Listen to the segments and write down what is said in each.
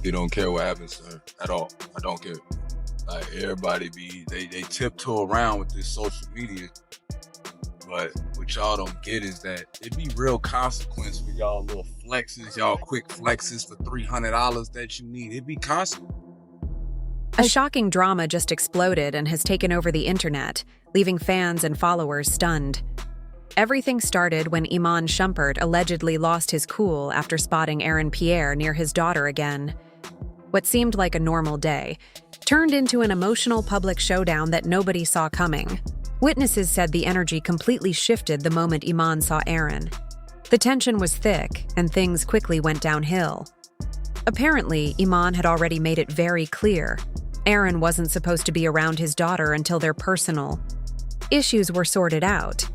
really don't care what happens to her at all. I don't care. Like everybody they tiptoe around with this social media. But what y'all don't get is that it be real consequence for y'all little flexes, y'all quick flexes for $300 that you need. It be consequence. A shocking drama just exploded and has taken over the internet, leaving fans and followers stunned. Everything started when Iman Shumpert allegedly lost his cool after spotting Aaron Pierre near his daughter again. What seemed like a normal day turned into an emotional public showdown that nobody saw coming. Witnesses said the energy completely shifted the moment Iman saw Aaron. The tension was thick, and things quickly went downhill. Apparently, Iman had already made it very clear Aaron wasn't supposed to be around his daughter until their personal issues were sorted out.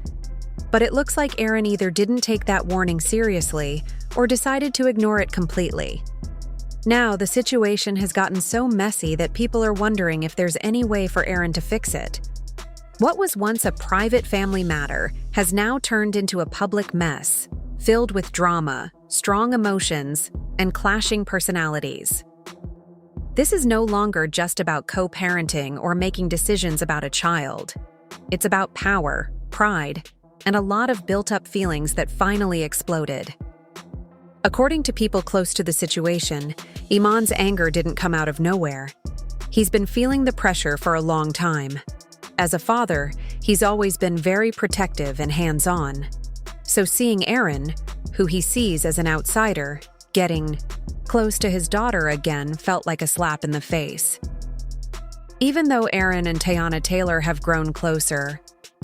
But it looks like Aaron either didn't take that warning seriously or decided to ignore it completely. Now, the situation has gotten so messy that people are wondering if there's any way for Aaron to fix it. What was once a private family matter has now turned into a public mess, filled with drama, strong emotions, and clashing personalities. This is no longer just about co-parenting or making decisions about a child. It's about power, pride, and a lot of built-up feelings that finally exploded. According to people close to the situation, Iman's anger didn't come out of nowhere. He's been feeling the pressure for a long time. As a father, he's always been very protective and hands-on. So seeing Aaron, who he sees as an outsider, getting close to his daughter again felt like a slap in the face. Even though Aaron and Teyana Taylor have grown closer,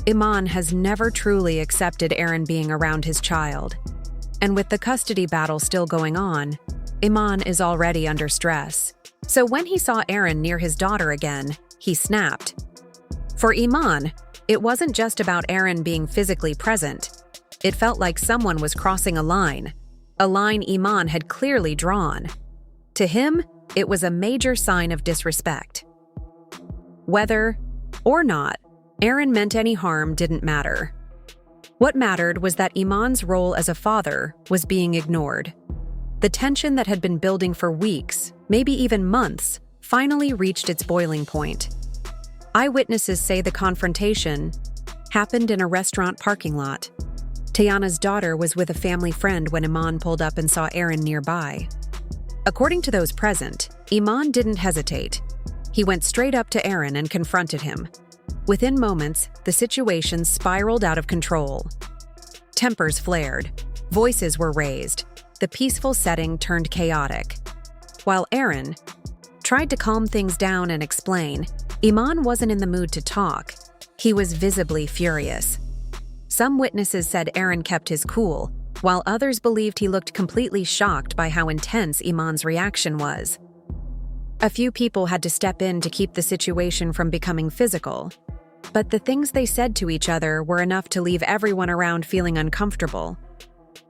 Iman has never truly accepted Aaron being around his child. And with the custody battle still going on, Iman is already under stress. So when he saw Aaron near his daughter again, he snapped. For Iman, it wasn't just about Aaron being physically present. It felt like someone was crossing a line Iman had clearly drawn. To him, it was a major sign of disrespect. Whether or not Aaron meant any harm didn't matter. What mattered was that Iman's role as a father was being ignored. The tension that had been building for weeks, maybe even months, finally reached its boiling point. Eyewitnesses say the confrontation happened in a restaurant parking lot. Teyana's daughter was with a family friend when Iman pulled up and saw Aaron nearby. According to those present, Iman didn't hesitate. He went straight up to Aaron and confronted him. Within moments, the situation spiraled out of control. Tempers flared. Voices were raised. The peaceful setting turned chaotic. While Aaron tried to calm things down and explain, Iman wasn't in the mood to talk. He was visibly furious. Some witnesses said Aaron kept his cool, while others believed he looked completely shocked by how intense Iman's reaction was. A few people had to step in to keep the situation from becoming physical, but the things they said to each other were enough to leave everyone around feeling uncomfortable.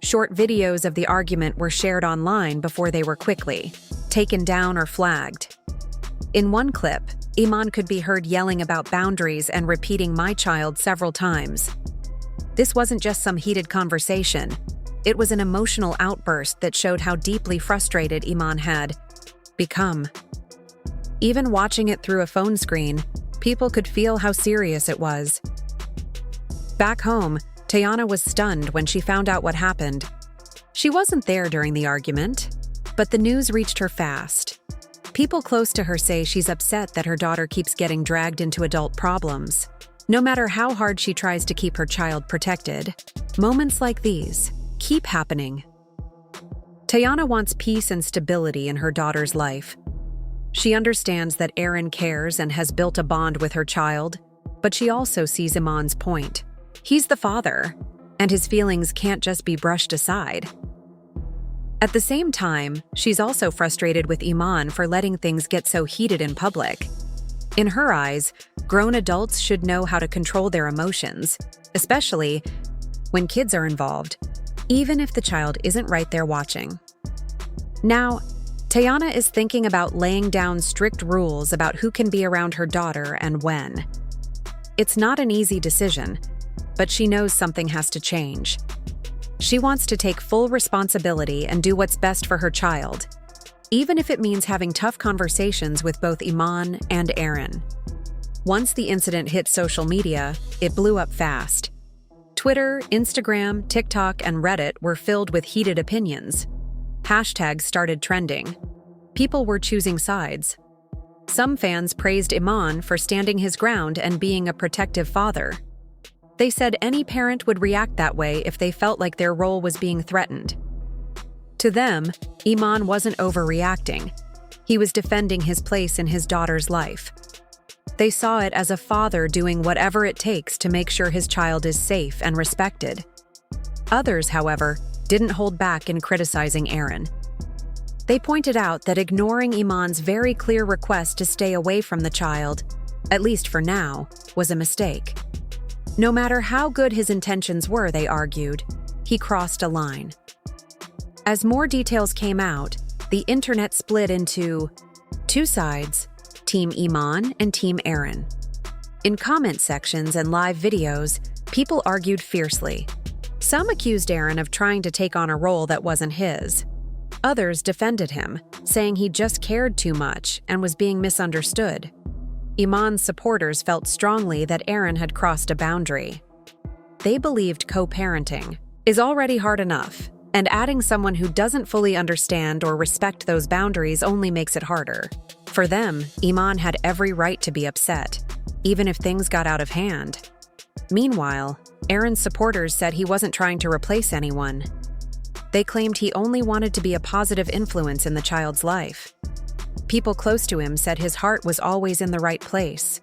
Short videos of the argument were shared online before they were quickly taken down or flagged. In one clip, Iman could be heard yelling about boundaries and repeating "my child" several times. This wasn't just some heated conversation. It was an emotional outburst that showed how deeply frustrated Iman had become. Even watching it through a phone screen, people could feel how serious it was. Back home, Teyana was stunned when she found out what happened. She wasn't there during the argument, but the news reached her fast. People close to her say she's upset that her daughter keeps getting dragged into adult problems. No matter how hard she tries to keep her child protected, moments like these keep happening. Teyana wants peace and stability in her daughter's life. She understands that Aaron cares and has built a bond with her child, but she also sees Iman's point. He's the father, and his feelings can't just be brushed aside. At the same time, she's also frustrated with Iman for letting things get so heated in public. In her eyes, grown adults should know how to control their emotions, especially when kids are involved, even if the child isn't right there watching. Now, Teyana is thinking about laying down strict rules about who can be around her daughter and when. It's not an easy decision, but she knows something has to change. She wants to take full responsibility and do what's best for her child. even if it means having tough conversations with both Iman and Aaron. Once the incident hit social media, it blew up fast. Twitter, Instagram, TikTok, and Reddit were filled with heated opinions. Hashtags started trending. People were choosing sides. Some fans praised Iman for standing his ground and being a protective father. They said any parent would react that way if they felt like their role was being threatened. To them, Iman wasn't overreacting. He was defending his place in his daughter's life. They saw it as a father doing whatever it takes to make sure his child is safe and respected. Others, however, didn't hold back in criticizing Aaron. They pointed out that ignoring Iman's very clear request to stay away from the child, at least for now, was a mistake. No matter how good his intentions were, they argued, he crossed a line. As more details came out, the internet split into two sides, Team Iman and Team Aaron. In comment sections and live videos, people argued fiercely. Some accused Aaron of trying to take on a role that wasn't his. Others defended him, saying he just cared too much and was being misunderstood. Iman's supporters felt strongly that Aaron had crossed a boundary. They believed co-parenting is already hard enough, and adding someone who doesn't fully understand or respect those boundaries only makes it harder. For them, Iman had every right to be upset, even if things got out of hand. Meanwhile, Aaron's supporters said he wasn't trying to replace anyone. They claimed he only wanted to be a positive influence in the child's life. People close to him said his heart was always in the right place.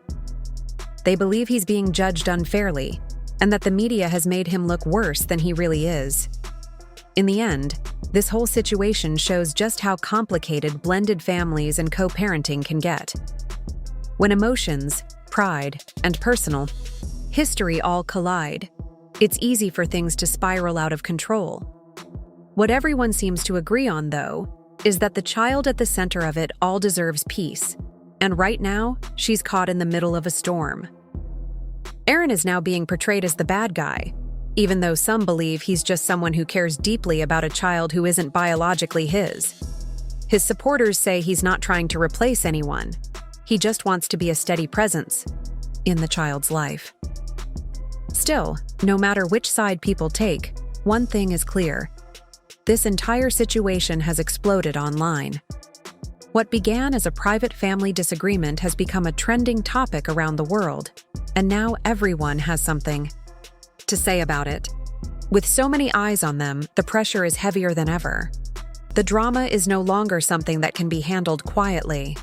They believe he's being judged unfairly, and that the media has made him look worse than he really is. In the end, this whole situation shows just how complicated blended families and co-parenting can get. When emotions, pride, and personal history all collide, it's easy for things to spiral out of control. What everyone seems to agree on, though, is that the child at the center of it all deserves peace, and right now, she's caught in the middle of a storm. Aaron is now being portrayed as the bad guy, even though some believe he's just someone who cares deeply about a child who isn't biologically his. His supporters say he's not trying to replace anyone. He just wants to be a steady presence in the child's life. Still, no matter which side people take, one thing is clear. This entire situation has exploded online. What began as a private family disagreement has become a trending topic around the world, and now everyone has something to say about it. With so many eyes on them, the pressure is heavier than ever. The drama is no longer something that can be handled quietly.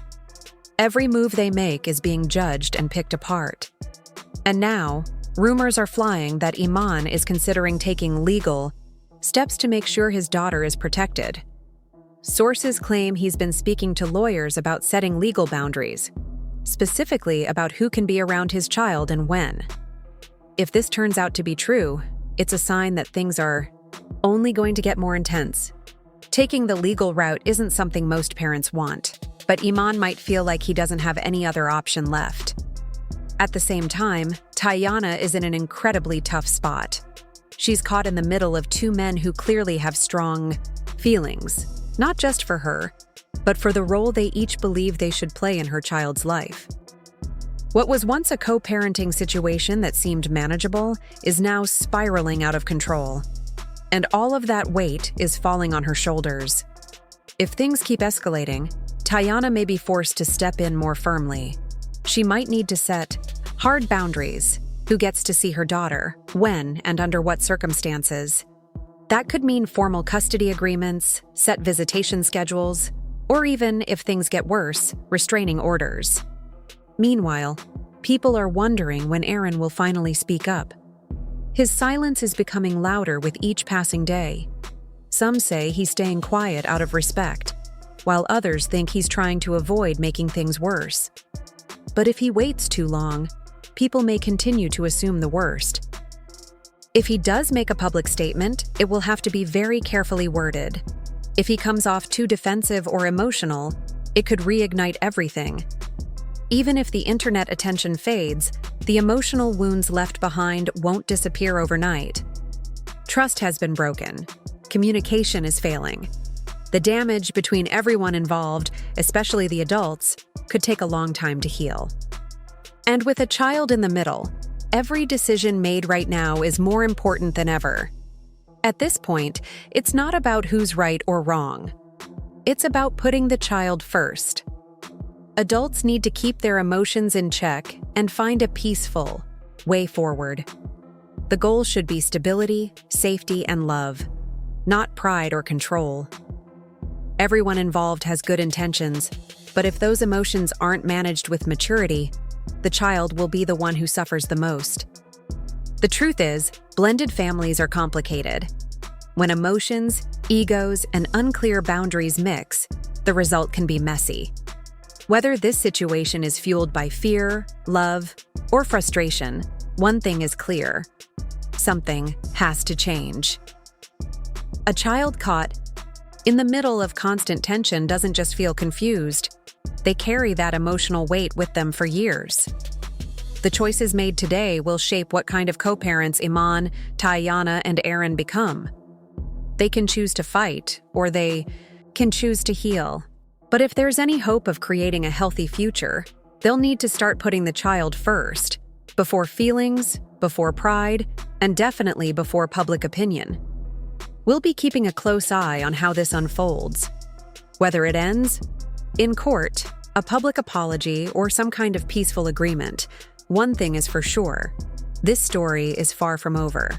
Every move they make is being judged and picked apart. And now, rumors are flying that Iman is considering taking legal steps to make sure his daughter is protected. Sources claim he's been speaking to lawyers about setting legal boundaries, specifically about who can be around his child and when. If this turns out to be true, it's a sign that things are only going to get more intense. Taking the legal route isn't something most parents want, but Iman might feel like he doesn't have any other option left. At the same time, Teyana is in an incredibly tough spot. She's caught in the middle of two men who clearly have strong feelings, not just for her, but for the role they each believe they should play in her child's life. What was once a co-parenting situation that seemed manageable is now spiraling out of control. And all of that weight is falling on her shoulders. If things keep escalating, Teyana may be forced to step in more firmly. She might need to set hard boundaries. Who gets to see her daughter, when, and under what circumstances. That could mean formal custody agreements, set visitation schedules, or even, if things get worse, restraining orders. Meanwhile, people are wondering when Aaron will finally speak up. His silence is becoming louder with each passing day. Some say he's staying quiet out of respect, while others think he's trying to avoid making things worse. But if he waits too long, people may continue to assume the worst. If he does make a public statement, it will have to be very carefully worded. If he comes off too defensive or emotional, it could reignite everything. Even if the internet attention fades, the emotional wounds left behind won't disappear overnight. Trust has been broken. Communication is failing. The damage between everyone involved, especially the adults, could take a long time to heal. And with a child in the middle, every decision made right now is more important than ever. At this point, it's not about who's right or wrong. It's about putting the child first. Adults need to keep their emotions in check and find a peaceful way forward. The goal should be stability, safety, and love, not pride or control. Everyone involved has good intentions, but if those emotions aren't managed with maturity, the child will be the one who suffers the most. The truth is, blended families are complicated. When emotions, egos, and unclear boundaries mix, the result can be messy. Whether this situation is fueled by fear, love, or frustration, one thing is clear: something has to change. A child caught in the middle of constant tension doesn't just feel confused. They carry that emotional weight with them for years. The choices made today will shape what kind of co-parents Iman, Teyana, and Aaron become. They can choose to fight, or they can choose to heal. But if there's any hope of creating a healthy future, they'll need to start putting the child first, before feelings, before pride, and definitely before public opinion. We'll be keeping a close eye on how this unfolds. Whether it ends in court, a public apology, or some kind of peaceful agreement, one thing is for sure: this story is far from over.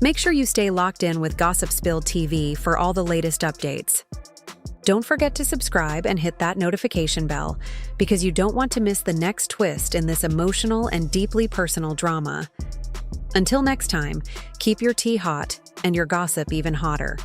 Make sure you stay locked in with Gossip Spill TV for all the latest updates. Don't forget to subscribe and hit that notification bell, because you don't want to miss the next twist in this emotional and deeply personal drama. Until next time, keep your tea hot and your gossip even hotter.